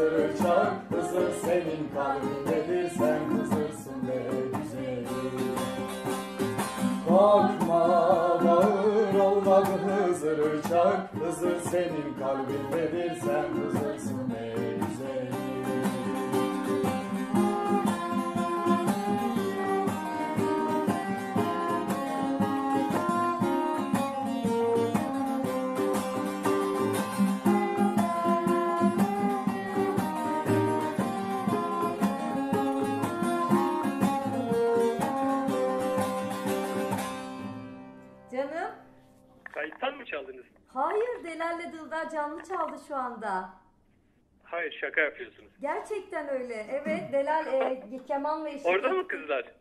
Hızır çak, Hızır senin kalbindedir, sen Hızırsın be güzelim. Korkma, bağır olmadı Hızır çak, Hızır senin kalbindedir, sen Hızırsın be güzelim. Canım? Kayıttan mı çaldınız? Hayır, Delal'le Dildar canlı çaldı şu anda. Hayır, şaka yapıyorsunuz. Gerçekten öyle. Evet, Delal keman ve eşlik Orada mı etti. kızlar?